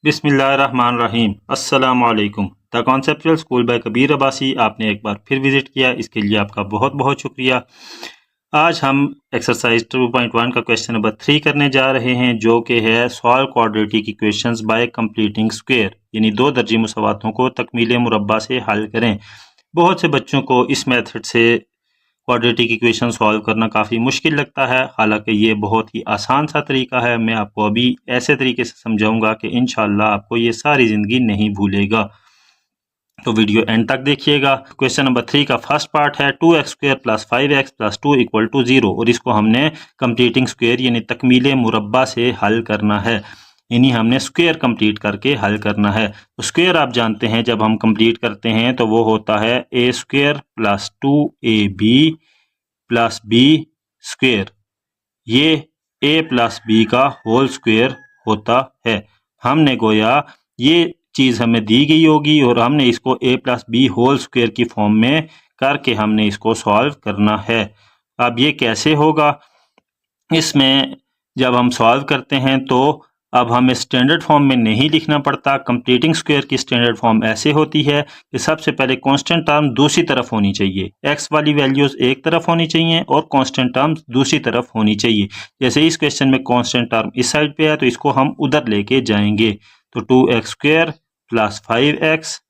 बिस्मिल्लाहिर्रहमानिर्रहीम। अस्सलाम वालेकुम। The conceptual school by Kabir Abbasi आपने एक बार फिर विजिट किया, इसके लिए आपका बहुत बहुत शुक्रिया। आज हम एक्सरसाइज 2.1 का क्वेश्चन नंबर 3 करने जा रहे हैं, जो कि है solve quadratic equations bye completing square, यानी दो दर्जी मुसव्वातों को तकमील मुरब्बा से हल करें। बहुत से बच्चों को इस मेथड से क्वाड्रेटिक इक्वेशन सॉल्व करना काफ़ी मुश्किल लगता है, हालांकि ये बहुत ही आसान सा तरीका है। मैं आपको अभी ऐसे तरीके से समझाऊंगा कि इंशाल्लाह आपको ये सारी ज़िंदगी नहीं भूलेगा, तो वीडियो एंड तक देखिएगा। क्वेश्चन नंबर 3 का फर्स्ट पार्ट है 2x² + 5x + 2 = 0, और इसको हमने कंप्लीटिंग स्क्वायर यानी तकमील मुरब्बा से हल करना है, यानी हमने स्क्वायर कंप्लीट करके हल करना है। तो स्क्वायर आप जानते हैं जब हम कंप्लीट करते हैं तो वो होता है a² + 2ab + b², ये a + b का होल स्क्वायर होता है। हमने गोया ये चीज़ हमें दी गई होगी और हमने इसको a + b होल स्क्वायर की फॉर्म में करके हमने इसको सॉल्व करना है। अब ये कैसे होगा, इसमें जब हम सॉल्व करते हैं तो अब हमें स्टैंडर्ड फॉर्म में नहीं लिखना पड़ता। कंप्लीटिंग स्क्वायर की स्टैंडर्ड फॉर्म ऐसे होती है कि सबसे पहले कांस्टेंट टर्म दूसरी तरफ होनी चाहिए, एक्स वाली वैल्यूज़ एक तरफ होनी चाहिए और कांस्टेंट टर्म दूसरी तरफ होनी चाहिए। जैसे इस क्वेश्चन में कांस्टेंट टर्म इस साइड पे है तो इसको हम उधर लेके जाएंगे, तो 2x² + 5x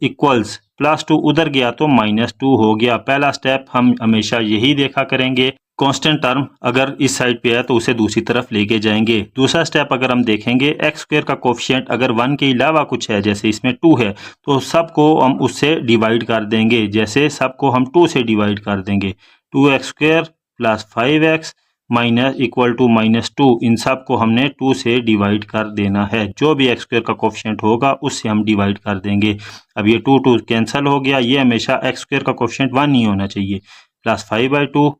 इक्वल्स +2 उधर गया तो -2 हो गया। पहला स्टेप हम हमेशा यही देखा करेंगे, कांस्टेंट टर्म अगर इस साइड पे है तो उसे दूसरी तरफ लेके जाएंगे। दूसरा स्टेप अगर हम देखेंगे, x² का कोफिशिएंट अगर 1 के अलावा कुछ है, जैसे इसमें 2 है, तो सबको हम उससे डिवाइड कर देंगे। जैसे सबको हम 2 से डिवाइड कर देंगे, 2x² + 5x -2, इन सब को हमने 2 से डिवाइड कर देना है। जो भी x² का कोफिशिएंट होगा उससे हम डिवाइड कर देंगे। अब ये 2 कैंसिल हो गया, ये हमेशा x² का कोफिशिएंट 1 ही होना चाहिए। +5/2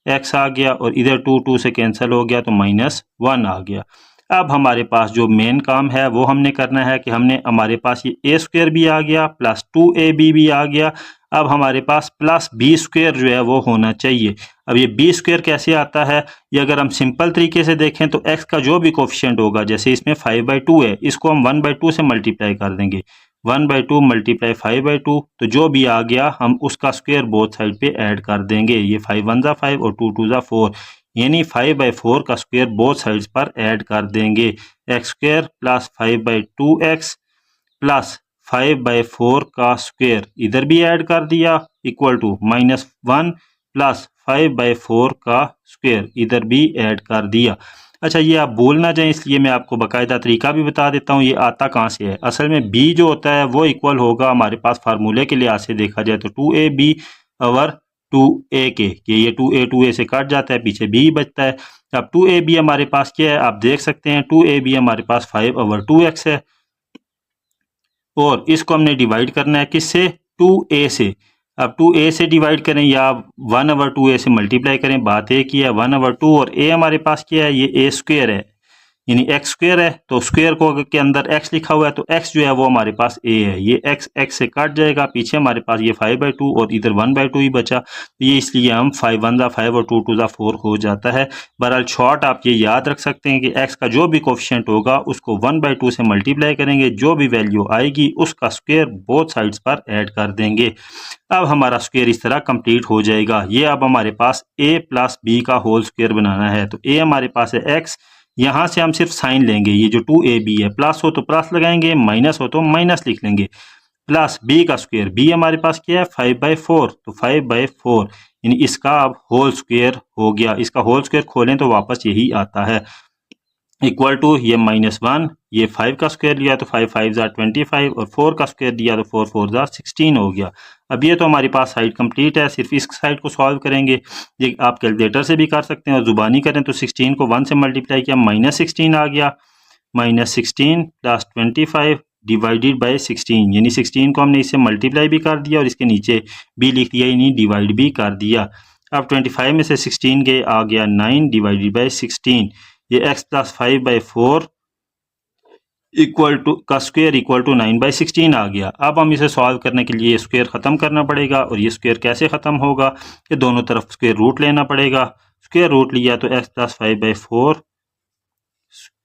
x आ गया और इधर 2 से कैंसिल हो गया तो -1 आ गया। अब हमारे पास जो मेन काम है वो हमने करना है कि हमारे पास ये a² भी आ गया + 2ab भी आ गया। अब हमारे पास +b² जो है वो होना चाहिए। अब ये b² कैसे आता है, ये अगर हम सिंपल तरीके से देखें तो x का जो भी कोफिशिएंट होगा, जैसे इसमें 5/2 है, इसको हम 1/2 से मल्टीप्लाई कर देंगे। 1/2 × 5/2, तो जो भी आ गया हम उसका स्क्वायर बोथ साइड पे ऐड कर देंगे। ये 5 1 ज़ा 5 और 2 2 ज़ा 4, यानी 5/4 का स्क्वायर बोथ साइड्स पर ऐड कर देंगे। x² + 5/2x + 5/4 का स्क्वायर इधर भी ऐड कर दिया, इक्वल टू -1 + 5/4 का स्क्वायर इधर भी ऐड कर दिया। अच्छा, ये आप भूल ना जाएं, इसलिए मैं आपको बाकायदा तरीका भी बता देता हूँ ये आता कहाँ से है। असल में b जो होता है वो इक्वल होगा, हमारे पास फार्मूले के लिहाज से देखा जाए तो 2ab ओवर 2a के, ये 2a से कट जाता है, पीछे b बचता है। अब 2ab हमारे पास क्या है, आप देख सकते हैं 2ab हमारे पास 5/2x है, और इसको हमने डिवाइड करना है किससे, 2a से। अब 2a से डिवाइड करें या 1/2a से मल्टीप्लाई करें, बात एक ही है, 1/2, और a हमारे पास क्या है, ये a² है, यानी x² है, तो स्क्वायर को के अंदर x लिखा हुआ है तो x जो है वो हमारे पास a है। ये x से कट जाएगा, पीछे हमारे पास ये 5/2 और इधर 1/2 ही बचा, तो ये इसलिए हम 5 1 ज़ा 5 और 2 2 ज़ा 4 हो जाता है। बहरहाल शॉर्ट आप ये याद रख सकते हैं कि x का जो भी कोफिशिएंट होगा उसको 1/2 से मल्टीप्लाई करेंगे, जो भी वैल्यू आएगी उसका स्क्वायर बोथ साइड्स पर ऐड कर देंगे। अब हमारा स्क्वायर इस तरह कंप्लीट हो जाएगा। ये अब हमारे पास a + b का होल स्क्वायर बनाना है, तो a हमारे पास है x, यहाँ से हम सिर्फ साइन लेंगे, ये जो 2ab है, प्लस हो तो प्लस लगाएंगे, माइनस हो तो माइनस लिख लेंगे, प्लस b का स्क्वायर, b हमारे पास क्या है 5/4, तो 5/4 यानी इसका अब होल स्क्वायर हो गया। इसका होल स्क्वायर खोलें तो वापस यही आता है, इक्वल टू ये -1, ये 5 का स्क्वायर लिया तो 5 5 ज़ा 25 और 4 का स्क्वायर दिया तो 4 4 ज़ा 16 हो गया। अब ये तो हमारे पास साइड कंप्लीट है, सिर्फ इस साइड को सॉल्व करेंगे। ये आप कैलकुलेटर से भी कर सकते हैं और ज़ुबानी करें तो 16 को 1 से मल्टीप्लाई किया, -16 आ गया, -16 + 25 डिवाइडेड बाय 16, यानी 16 को हमने इससे मल्टीप्लाई भी कर दिया और इसके नीचे भी लिख दिया, यानी डिवाइड भी कर दिया। अब 25 में से 16 गए, आ गया 9 डिवाइडेड बाय 16, ये x + 5/4 इक्वल टू का स्क्वायर इक्वल टू 9/16 आ गया। अब हम इसे सॉल्व करने के लिए स्क्वायर ख़त्म करना पड़ेगा, और ये स्क्वायर कैसे ख़त्म होगा कि दोनों तरफ स्क्वायर रूट लेना पड़ेगा। स्क्वायर रूट लिया तो x + 5/4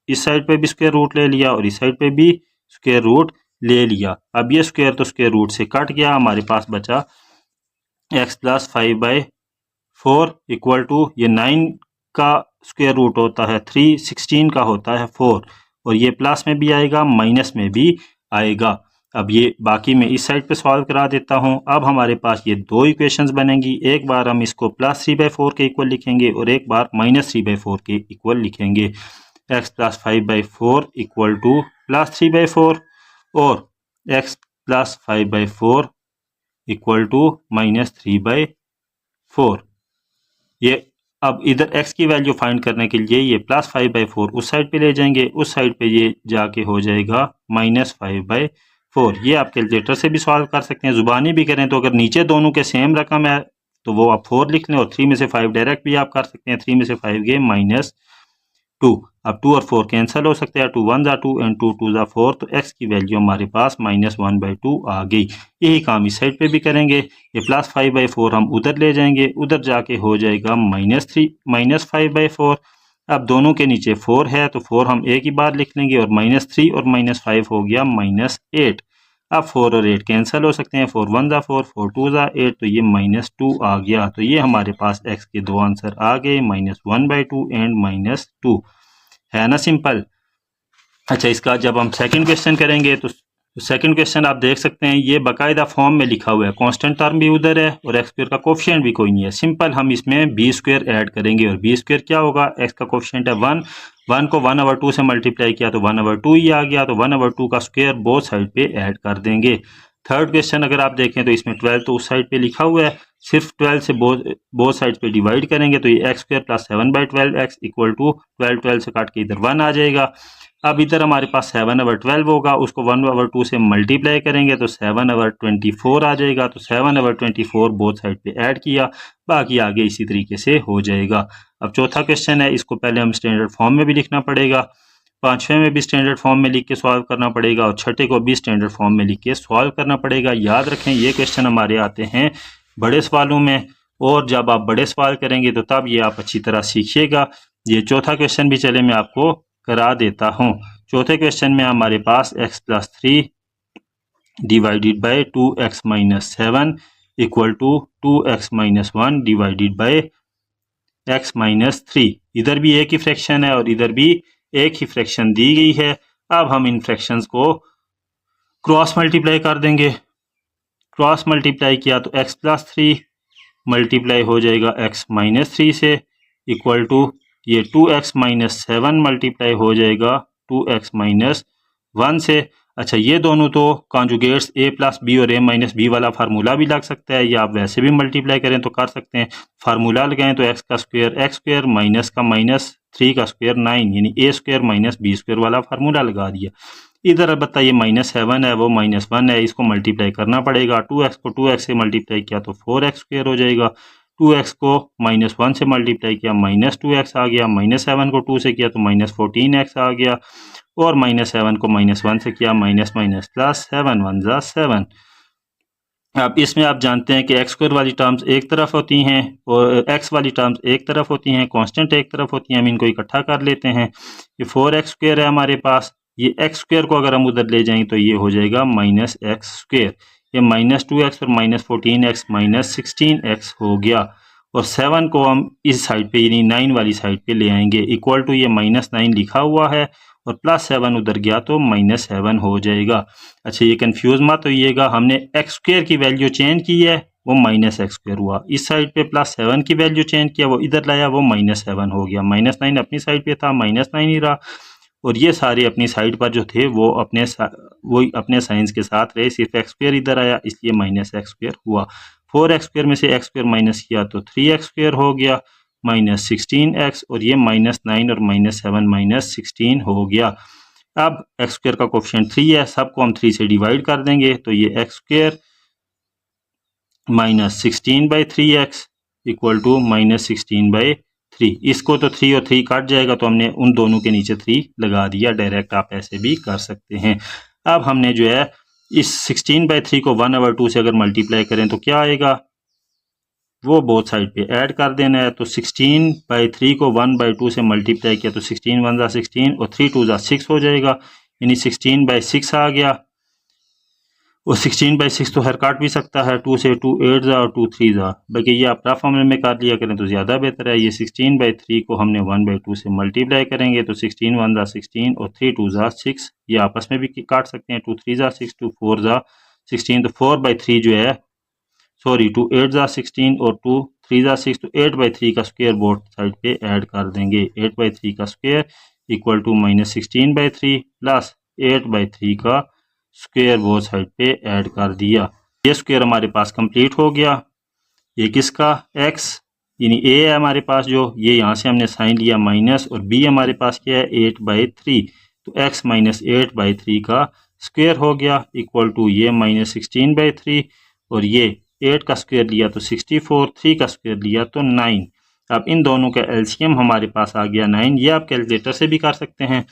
इस साइड पे भी स्क्वायर रूट ले लिया और इस साइड पे भी स्क्वायर रूट ले लिया। अब ये स्क्वायर तो स्क्वायर रूट से कट गया, हमारे पास बचा x प्लस 5/4 इक्वल टू, ये 9 का स्क्वायर रूट होता है 3, 16 का होता है 4, और ये प्लस में भी आएगा माइनस में भी आएगा। अब ये बाकी मैं इस साइड पे सॉल्व करा देता हूँ। अब हमारे पास ये दो इक्वेशंस बनेंगी, एक बार हम इसको प्लस 3/4 के इक्वल लिखेंगे और एक बार माइनस 3/4 के इक्वल लिखेंगे। x plus 5/4 equal to plus 3/4 और x plus 5/4 equal to minus 3/4। ये अब इधर x की वैल्यू फाइंड करने के लिए ये प्लस 5/4 उस साइड पे ले जाएंगे, उस साइड पे ये जाके हो जाएगा माइनस 5/4। ये आप कैलकुलेटर से भी सॉल्व कर सकते हैं, जुबानी भी करें तो अगर नीचे दोनों के सेम रकम है तो वो आप 4 लिख लें और 3 में से 5 डायरेक्ट भी आप कर सकते हैं। 3 में से 5 गए -2। अब 2 और 4 कैंसिल हो सकते हैं, 2 1 जा 2 एंड 2 2 जा 4, तो x की वैल्यू हमारे पास -1/2 आ गई। यही काम इस साइड पे भी करेंगे। ये प्लस 5/4 हम उधर ले जाएंगे, उधर जाके हो जाएगा -5/4। अब दोनों के नीचे 4 है तो 4 हम एक ही बार लिख लेंगे और -3 और -5 हो गया -8। अब 4 और 8 कैंसिल हो सकते हैं, 4 1 जा 4, 4 2 जा 8, तो ये -2 आ गया। तो ये हमारे पास x के दो आंसर आ गए, -1/2 एंड -2। है ना सिंपल। अच्छा, इसका जब हम सेकंड क्वेश्चन करेंगे तो सेकंड क्वेश्चन आप देख सकते हैं ये बाकायदा फॉर्म में लिखा हुआ है, कांस्टेंट टर्म भी उधर है और एक्स स्क्वायर का कोफिशिएंट भी कोई नहीं है। सिंपल हम इसमें बी स्क्वायर ऐड करेंगे और बी स्क्वायर क्या होगा, एक्स का कोफिशिएंट है 1, 1 को 1/2 से मल्टीप्लाई किया तो 1/2 ही आ गया, तो 1/2 का स्क्वायर बोथ साइड पे ऐड कर देंगे। थर्ड क्वेश्चन अगर आप देखें तो इसमें 12 तो उस साइड पे लिखा हुआ है, सिर्फ 12 से बोथ साइड पे डिवाइड करेंगे तो ये x square plus 7/12 x equal to 12, 12 से काट के इधर 1 आ जाएगा। अब इधर हमारे पास 7/12 होगा, उसको 1/2 से मल्टीप्लाई करेंगे तो 7/24 आ जाएगा, तो 7/24 बोथ साइड पे ऐड किया, बाकी आगे इसी तरीके से हो जाएगा। अब चौथा क्वेश्चन है, इसको पहले हम स्टैंडर्ड फॉर्म में भी लिखना पड़ेगा, पांचवें में भी स्टैंडर्ड फॉर्म में लिख के सॉल्व करना पड़ेगा और छठे को भी स्टैंडर्ड फॉर्म में लिख के सॉल्व करना पड़ेगा। याद रखें ये क्वेश्चन हमारे आते हैं बड़े सवालों में, और जब आप बड़े सवाल करेंगे तो तब ये आप अच्छी तरह सीखिएगा। ये चौथा क्वेश्चन भी चले मैं आपको करा देता हूँ। चौथे क्वेश्चन में हमारे पास x plus 3 divided by 2x minus 7 equal to 2x minus 1 divided by x minus 3। इधर भी एक ही फ्रैक्शन है और इधर भी एक ही फ्रैक्शन दी गई है। अब हम इन फ्रैक्शंस को क्रॉस मल्टीप्लाई कर देंगे। क्रॉस मल्टीप्लाई किया तो x प्लस 3 मल्टीप्लाई हो जाएगा x माइनस 3 से इक्वल टू ये 2x माइनस 7 मल्टीप्लाई हो जाएगा 2x माइनस 1 से। अच्छा, ये दोनों तो कॉन्जुगेट्स a प्लस बी और a माइनस बी वाला फार्मूला भी लग सकता है, या आप वैसे भी मल्टीप्लाई करें तो कर सकते हैं। फार्मूला लगाएं तो x का स्क्वायर x स्क्वायर माइनस का माइनस 3 का स्क्वायर 9, यानी a square minus b square वाला फार्मूला लगा दिया। इधर अलबत्ता ये -7 है, वो -1 है, इसको मल्टीप्लाई करना पड़ेगा। 2x को 2x से मल्टीप्लाई किया तो 4x स्क्वायर हो जाएगा, 2x को -1 से मल्टीप्लाई किया -2x आ गया, -7 को 2 से किया तो -14x आ गया, और -7 को -1 से किया माइनस माइनस प्लस 7 1 जा 7। अब इसमें आप जानते हैं कि एक्स स्क्वायर वाली टर्म्स एक तरफ होती हैं और एक्स वाली टर्म्स एक तरफ होती हैं, कांस्टेंट एक तरफ होती हैं। हम इनको इकट्ठा कर लेते हैं। ये 4x स्क्वायर है हमारे पास, ये x स्क्वायर को अगर हम उधर ले जाएंगे तो ये हो जाएगा -x स्क्वायर, ये -2x और -14x -16x हो गया, और 7 को हम इस साइड पे यानी 9 वाली साइड पे ले आएंगे, इक्वल टू ये -9 लिखा हुआ है और +7 उधर गया तो -7 हो जाएगा। अच्छा, ये कंफ्यूज मत होइएगा, हमने x स्क्वायर की वैल्यू चेंज की है, वो -x स्क्वायर हुआ। इस साइड पे +7 की वैल्यू चेंज किया, वो इधर लाया, वो -7 हो गया। -9 अपनी साइड पे था, -9 ही रहा, और ये सारे अपनी साइड पर जो थे वो अपने साइंस के साथ रहे, सिर्फ x स्क्वायर इधर आया इसलिए -x स्क्वायर हुआ। 4x स्क्वायर में से x स्क्वायर माइनस किया तो 3x स्क्वायर हो गया, -16x, और ये -9 और -7 -16 हो गया। अब x स्क्वायर का कोफिशिएंट 3 है, सबको हम 3 से डिवाइड कर देंगे तो ये x square -16/3x equal to -16/3। इसको तो 3 और 3 कट जाएगा तो हमने उन दोनों के नीचे 3 लगा दिया, डायरेक्ट आप ऐसे भी कर सकते हैं। अब हमने जो है इस 16/3 को 1/2 से अगर मल्टीप्लाई करें तो क्या आएगा, वो बोथ साइड पे ऐड कर देना है। तो 16/3 को 1/2 से मल्टीप्लाई किया तो 16 1 ज़ा 16 और 3 2 ज़ा 6 हो जाएगा, यानी 16/6 आ गया। और 16/6 तो हर काट भी सकता है, 2 से 2 8 ज़ा और 2 3 ज़ा, बल्कि ये आप रफ फॉर्मूले में कर लिया करें तो ज़्यादा बेहतर है। ये 16/3 को हमने 1/2 से मल्टीप्लाई करेंगे तो 16 1 ज़ा 16 और 3 2 ज़ा 6, ये आपस में भी काट सकते हैं, 2 3 ज़ा 6 2 4 ज़ा 16, तो 4/3 जो है, सॉरी 2 8 ज़ा 16 और 2 3 ज़ा 6, तो 8/3 का स्क्वायर बोथ साइड पे ऐड कर देंगे। 8/3 का स्क्वायर इक्वल टू -16/3 प्लस 8/3 का स्क्वायर बोथ साइड पे ऐड कर दिया। ये स्क्वायर हमारे पास कंप्लीट हो गया। ये किसका, x, यानी a है हमारे पास जो, ये यहाँ से हमने साइन लिया माइनस, और b हमारे पास क्या है 8/3, तो x माइनस 8/3 का स्क्वायर हो गया इक्वल टू ये -16/3, और ये 8 का स्क्वायर लिया तो 64, 3 का स्क्वायर लिया तो 9। अब इन दोनों का एलसीएम हमारे पास आ गया 9। ये आप कैलकुलेटर से भी कर सकते हैं।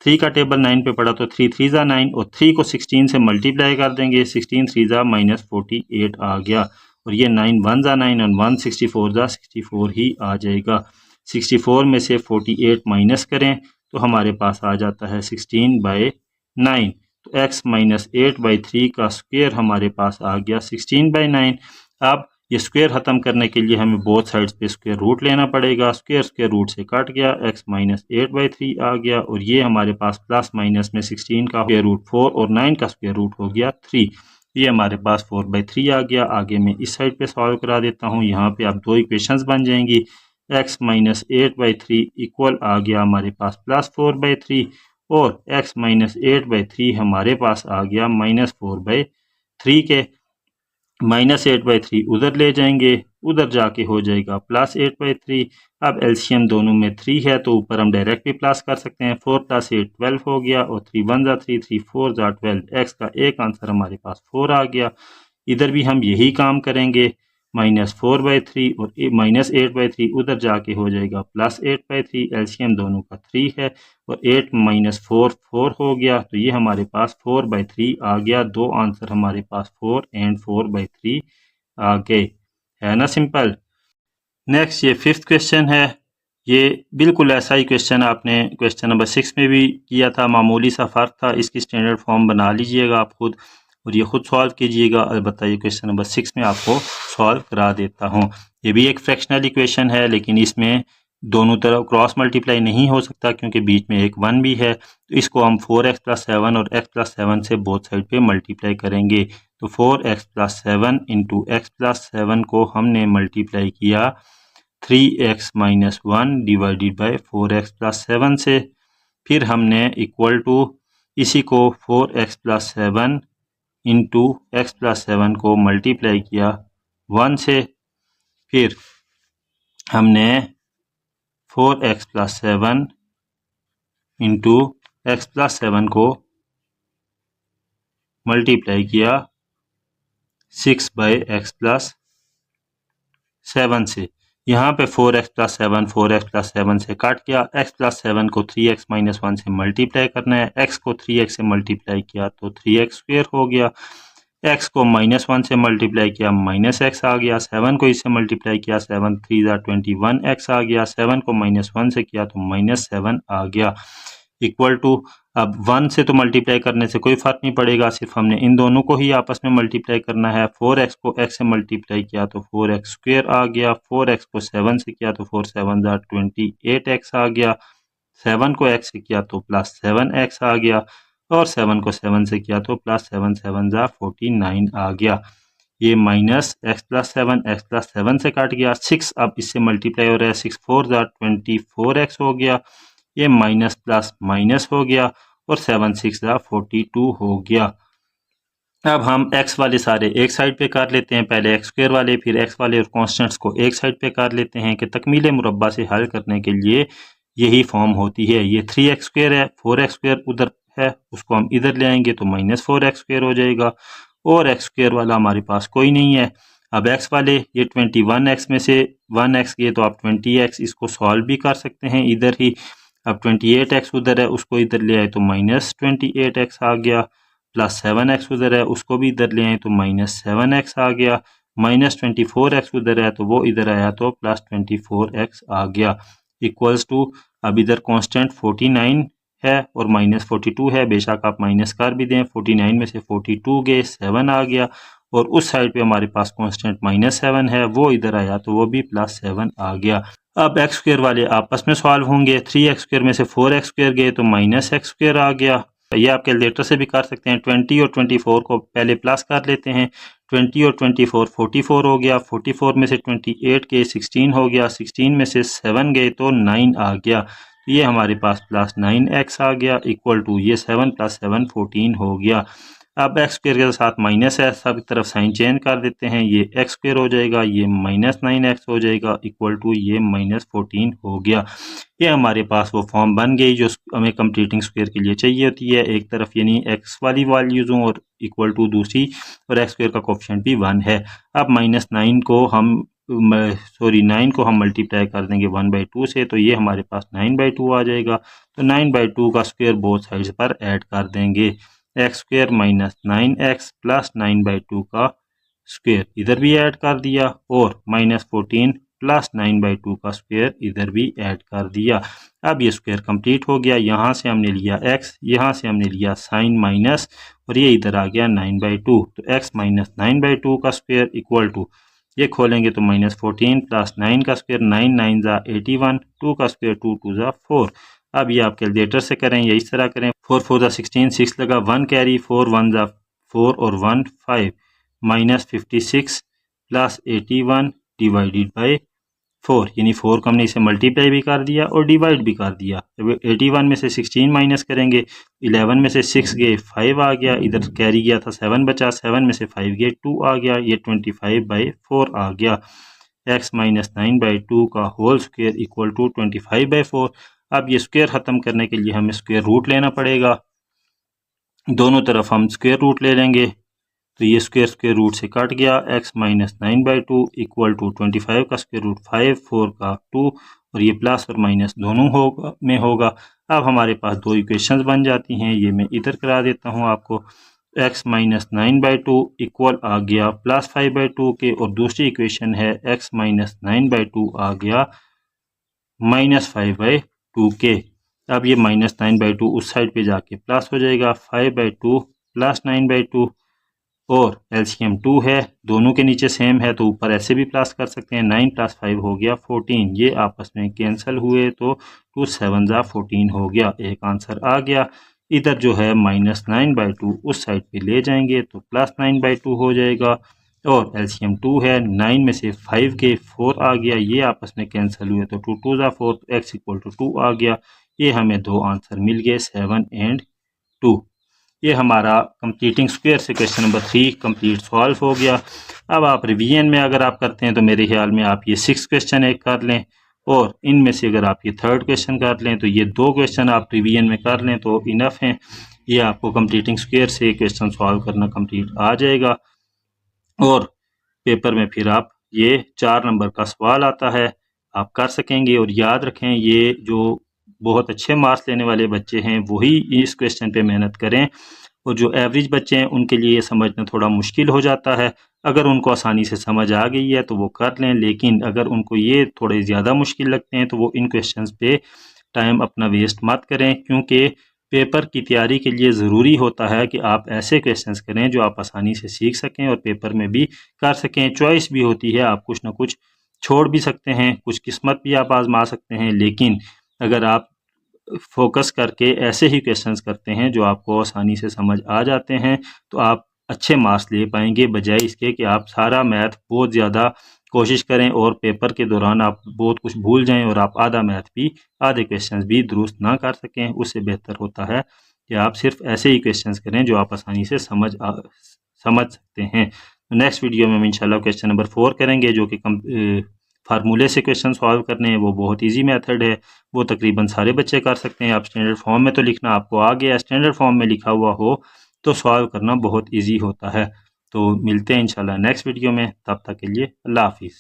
3 का टेबल 9 पे पड़ा तो 3 3 ज़ा 9 और 3 को 16 से मल्टीप्लाई कर देंगे, 16 3 ज़ा -48 आ गया, और ये 9 1 ज़ा 9 और 1 64 ज़ा 64 ही आ जाएगा। 64 में से 48 माइनस करें तो हमारे पास आ जाता है 16/9, तो x माइनस 8/3 का स्क्वायर हमारे पास आ गया 16/9। अब ये स्क्वायर ख़त्म करने के लिए हमें बोथ साइड्स पे स्क्वायर रूट लेना पड़ेगा। स्क्वायर रूट से कट गया, x माइनस 8/3 आ गया, और ये हमारे पास प्लस माइनस में 16 का स्क्वायर रूट 4 और 9 का स्क्वायर रूट हो गया 3। ये हमारे पास 4/3 आ गया। आगे मैं इस साइड पे सॉल्व करा देता हूँ। यहाँ पे आप दो इक्वेशंस बन जाएंगी। x माइनस 8/3 इक्वल आ गया हमारे पास प्लस 4/3, और x माइनस 8/3 हमारे पास आ गया -4/3 के। -8/3 उधर ले जाएंगे, उधर जाके हो जाएगा +8/3। अब एलसीएम दोनों में 3 है तो ऊपर हम डायरेक्ट भी प्लस कर सकते हैं। 4 + 8 12 हो गया, और 3 1 ज़ा 3 3 4 ज़ा 12, एक्स का एक आंसर हमारे पास 4 आ गया। इधर भी हम यही काम करेंगे, -4/3 और -8/3 उधर जाके हो जाएगा +8/3। एलसीएम दोनों का 3 है, और 8 - 4 4 हो गया, तो ये हमारे पास 4/3 आ गया। दो आंसर हमारे पास 4 एंड 4/3 आ गए, है ना सिंपल। नेक्स्ट ये 5th क्वेश्चन है। ये बिल्कुल ऐसा ही क्वेश्चन आपने क्वेश्चन नंबर 6 में भी किया था, मामूली सा फ़र्क था। इसकी स्टैंडर्ड फॉर्म बना लीजिएगा आप खुद, और ये खुद सॉल्व कीजिएगा। अलबत्ता ये क्वेश्चन नंबर 6 में आपको सॉल्व करा देता हूँ। ये भी एक फ्रैक्शनल इक्वेशन है, लेकिन इसमें दोनों तरफ क्रॉस मल्टीप्लाई नहीं हो सकता क्योंकि बीच में एक 1 भी है। तो इसको हम 4x + 7 और x + 7 से बोथ साइड पे मल्टीप्लाई करेंगे। तो 4x + 7 इंटू x + 7 को हमने मल्टीप्लाई किया 3x - 1 डिवाइडेड बाई 4x + 7 से। फिर हमने इक्वल टू इसी को 4x + 7 इंटू x + 7 को मल्टीप्लाई किया 1 से। फिर हमने 4x + 7 इंटू x + 7 को मल्टीप्लाई किया 6/x + 7 से। यहाँ पे 4x + 7 4x + 7 से काट गया। x + 7 को 3x - 1 से मल्टीप्लाई करना है। x को 3x से मल्टीप्लाई किया तो 3x² हो गया। x को -1 से मल्टीप्लाई किया -x आ गया। 7 को इससे मल्टीप्लाई किया 7 3 ज़ा 21x आ गया। 7 को -1 से किया तो -7 आ गया। इक्वल टू, अब 1 से तो मल्टीप्लाई करने से कोई फ़र्क नहीं पड़ेगा, सिर्फ हमने इन दोनों को ही आपस में मल्टीप्लाई करना है। 4x को x से मल्टीप्लाई किया तो 4x² आ गया। 4x को 7 से किया तो 4 7 ज़ा 28x आ गया। 7 को x से किया तो +7x आ गया, और 7 को 7 से किया तो +7 7 ज़ा 49 आ गया। ये -x + 7 x + 7 से काट गया। 6 अब इससे मल्टीप्लाई हो रहा है, 6 4 ज़ा 24x हो गया। ये माइनस प्लस माइनस हो गया, और 7 6 ज़ा 42 हो गया। अब हम x वाले सारे एक साइड पे कर लेते हैं, पहले x² वाले, फिर x वाले और कॉन्स्टेंट्स को एक साइड पे कर लेते हैं कि तकमील मुरब्बा से हल करने के लिए यही फॉर्म होती है। ये 3x² है, 4x² उधर है, उसको हम इधर ले आएंगे तो -4x² हो जाएगा, और x² वाला हमारे पास कोई नहीं है। अब x वाले, ये 21x में से 1x गए तो आप 20x, इसको सॉल्व भी कर सकते हैं इधर ही। अब 28x उधर है, उसको इधर ले आए तो -28x आ गया, +7x उधर है, उसको भी इधर ले आए तो -7x आ गया, -24x उधर है तो वो इधर आया तो +24x आ गया इक्वल्स टू, अब इधर कांस्टेंट 49 है और -42 है, बेशक आप माइनस कर भी दें, 49 में से 42 गए 7 आ गया और उस साइड पे हमारे पास कांस्टेंट -7 है, वो इधर आया तो वो भी +7 आ गया। अब एक्स स्क्वायर वाले आपस में सॉल्व होंगे, 3x स्क्वायर में से 4x स्क्वायर गए तो -x स्क्वायर आ गया। ये आप कैलकुलेटर से भी कर सकते हैं, 20 और 24 को पहले प्लस कर लेते हैं, 20 और 24 44 हो गया, 44 में से 28 के 16 हो गया, 16 में से 7 गए तो 9 आ गया, ये हमारे पास +9x आ गया इक्वल टू, ये 7 + 7 14 हो गया। अब एक्स स्क्वायर के साथ माइनस है, सब तरफ साइन चेंज कर देते हैं, ये एक्स स्क्वायर हो जाएगा, ये -9x हो जाएगा इक्वल टू, ये -14 हो गया। ये हमारे पास वो फॉर्म बन गई जो हमें कंप्लीटिंग स्क्वायर के लिए चाहिए होती है, एक तरफ यानी एक्स वाली वैल्यूज हूँ और इक्वल टू दूसरी, और एक्स स्क्वायर का कोफिशिएंट भी 1 है। अब -9 को हम 9 को हम मल्टीप्लाई कर देंगे 1/2 से, तो ये हमारे पास 9/2 आ जाएगा, तो 9/2 का स्क्वायर बोथ साइड्स पर ऐड कर देंगे, एक्स स्क्वायर -9x प्लस 9/2 का स्क्वायर इधर भी ऐड कर दिया और -14 प्लस 9/2 का स्क्वायर इधर भी ऐड कर दिया। अब ये स्क्वायर कंप्लीट हो गया, यहाँ से हमने लिया x, यहाँ से हमने लिया साइन माइनस और ये इधर आ गया 9/2, तो x - 9/2 का स्क्वायर इक्वल टू, ये खोलेंगे तो -14 प्लस 9 का स्क्वायर, 9 9 ज़ा 81, 2 का स्क्वायर 2 2 ज़ा 4। अब ये आप कैलकुलेटर से करें या इस तरह करें, 4 4 ज़ा 16, 6 लगा 1 कैरी, 4 1 ज़ा 4 और 1 5, -56 प्लस 81 डिवाइडेड बाई 4, यानी 4 को हमने इसे मल्टीप्लाई भी कर दिया और डिवाइड भी कर दिया। 81 में से 16 माइनस करेंगे, 11 में से 6 गए 5 आ गया, इधर कैरी गया था 7 बचा, 7 में से 5 गए 2 आ गया, ये 25/4 आ गया। x - 9/2 का होल स्क्वायर इक्वल टू 25/4। अब ये स्क्वायर ख़त्म करने के लिए हमें स्क्वायर रूट लेना पड़ेगा, दोनों तरफ हम स्क्वायर रूट ले लेंगे, तो ये स्क्वायर रूट से कट गया, x - 9/2 इक्वल टू 25 का स्क्वायर रूट 5, 4 का 2 और ये प्लस और माइनस दोनों होगा। अब हमारे पास दो इक्वेशंस बन जाती हैं, ये मैं इधर करा देता हूँ आपको, x - 9/2 इक्वल आ गया +5/2 के, और दूसरी इक्वेशन है x - 9/2 आ गया -5/2 के। अब ये -9/2 उस साइड पे जाके प्लस हो जाएगा, 5/2 प्लस 9/2 और एलसीएम 2 है, दोनों के नीचे सेम है तो ऊपर ऐसे भी प्लस कर सकते हैं, 9 + 5 हो गया 14, ये आपस में कैंसिल हुए तो 2 7 ज़ा 14 हो गया, एक आंसर आ गया। इधर जो है -9/2 उस साइड पे ले जाएंगे तो +9/2 हो जाएगा और एलसीएम 2 है, 9 में से 5 के 4 आ गया, ये आपस में कैंसिल हुए तो 2 2 ज़ा 4, x इक्वल टू 2 आ गया। ये हमें दो आंसर मिल गए 7 और 2। ये हमारा कंप्लीटिंग स्क्वायर से क्वेश्चन नंबर 3 कंप्लीट सॉल्व हो गया। अब आप रिवीजन में अगर आप करते हैं तो मेरे ख्याल में आप ये 6 क्वेश्चन एक कर लें और इनमें से अगर आप ये 3rd क्वेश्चन कर लें तो ये 2 क्वेश्चन आप रिवीजन में कर लें तो इनफ हैं, ये आपको कंप्लीटिंग स्क्वायर से क्वेश्चन सॉल्व करना कंप्लीट आ जाएगा और पेपर में फिर आप ये 4 नंबर का सवाल आता है आप कर सकेंगे। और याद रखें, ये जो बहुत अच्छे मार्क्स लेने वाले बच्चे हैं वही इस क्वेश्चन पे मेहनत करें, और जो एवरेज बच्चे हैं उनके लिए ये समझना थोड़ा मुश्किल हो जाता है। अगर उनको आसानी से समझ आ गई है तो वो कर लें, लेकिन अगर उनको ये थोड़े ज़्यादा मुश्किल लगते हैं तो वो इन क्वेश्चंस पे टाइम अपना वेस्ट मत करें, क्योंकि पेपर की तैयारी के लिए ज़रूरी होता है कि आप ऐसे क्वेश्चंस करें जो आप आसानी से सीख सकें और पेपर में भी कर सकें। चॉइस भी होती है, आप कुछ ना कुछ छोड़ भी सकते हैं, कुछ किस्मत भी आप आजमा सकते हैं, लेकिन अगर आप फोकस करके ऐसे ही क्वेश्चंस करते हैं जो आपको आसानी से समझ आ जाते हैं तो आप अच्छे मार्क्स ले पाएंगे, बजाय इसके कि आप सारा मैथ बहुत ज़्यादा कोशिश करें और पेपर के दौरान आप बहुत कुछ भूल जाएं और आप आधा मैथ भी, आधे क्वेश्चंस भी दुरुस्त ना कर सकें। उससे बेहतर होता है कि आप सिर्फ ऐसे ही क्वेश्चंस करें जो आप आसानी से समझ सकते हैं। नेक्स्ट वीडियो में हम इंशाल्लाह क्वेश्चन नंबर 4 करेंगे जो कि फार्मूले से क्वेश्चन सॉल्व करने हैं। वो बहुत इजी मेथड है, वो तकरीबन सारे बच्चे कर सकते हैं। आप स्टैंडर्ड फॉर्म में तो लिखना आपको आ गया, स्टैंडर्ड फॉर्म में लिखा हुआ हो तो सॉल्व करना बहुत इजी होता है। तो मिलते हैं इंशाल्लाह नेक्स्ट वीडियो में, तब तक के लिए अल्लाह हाफिज़।